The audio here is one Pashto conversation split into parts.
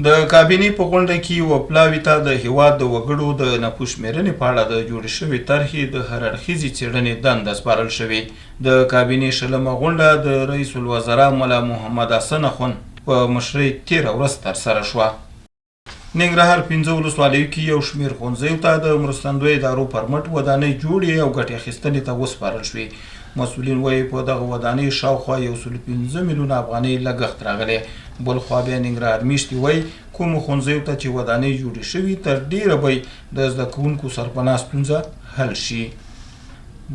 د کابینې په غونډه کې یوه پلاوي ته د هیواد د وګړو د نفوس شمېرنې په اړه د جوړې شوې طرحې د هر اړخیزې څېړنې دنده سپارل شوې. د کابینې شلمه غونډه د رئیس الوزرا ملا محمد حسن اخوند په مشرۍ تېره ورځ ترسره شوه. ننګرهار 15 ولسوالیو کې یو شمېر ښوونځیو ته د مرستندویه ادارو پر مټ ودانۍ جوړې او ګټې اخیستنې ته وسپارل شوې. مسؤلین وایي په دغه ودانۍ شاوخوا 115 میلیونه افغانۍ لګښت راغلی. بل خوا بیا ننګرهار میشتې وایي کومو ښوونځیو ته چې ودانۍ جوړې شوي تر ډیره به د زده کوونکو سرپناه ستونزه حل شي.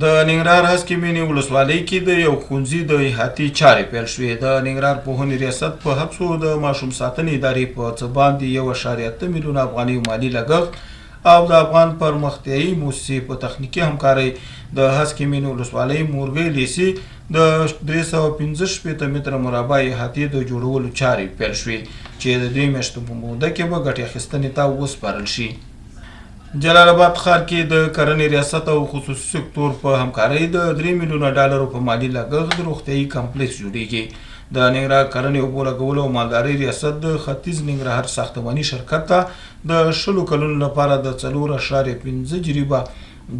د ننګرهار هسکې مینې ولسوالۍ کې د یو ښوونځي د احاطې چارې پیل شوې. د ننګرهار پوهنې ریاست په هڅو د ماشوم ساتنې ادارې په څه باندې 1.8 میلیونه افغانۍ مالي لګښت او د افغان پرمختیایي موسسې په تخنیکي همکارۍ د هسکې مینې ولسوالۍ مورګۍ لیسې د 315 متره مربع احاطې د جوړولو چارې پیل شوې چې د 2 میاشتو په موده کې به ګټې اخیستنې ته وسپارل شي. جلال آباد ښار کې د کرنې ریاست او خصوصي سکتور په همکارۍ د 3 میلیونه ډالرو په مالي لګښت د روغتیایي کمپلیکس جوړیږي. د ننګرهار کرنې اوبو لګولو او مالدارۍ ریاست د ختیځ ننګرهار ساختماني شرکت ته د 20 کلونو لپاره د 4.5 جریبه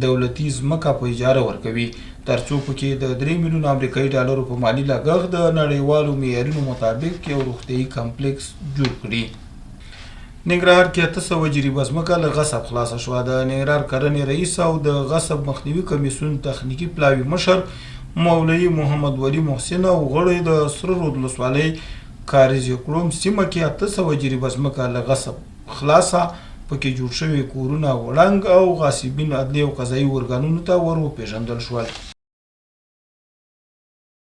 دولتي ځمکه په اجاره ورکوي ترڅو پکې د 3 میلیونه امریکایي ډالرو په مالي لګښت د نړیوالو معیارونو مطابق یو روغتیایي کمپلیکس جوړ کړي. ننګرهار کې 800 جریبه ځمکه له غصب خلاصه شوه. د ننګرهار کرنې رئیس او د غصب مخنیوي کمیسیون تخنیکي پلاوي مشر مولوي محمد ولی محسن او غړي د سره رود ولسوالۍ کاریزکړوم سیمه کې 800 جریبه ځمکه له غصب خلاصه پکې جوړ شوي کورونه وړنګ او غاصبین عدلي او قضایي ارګانونو ته ور وپېژندل شول.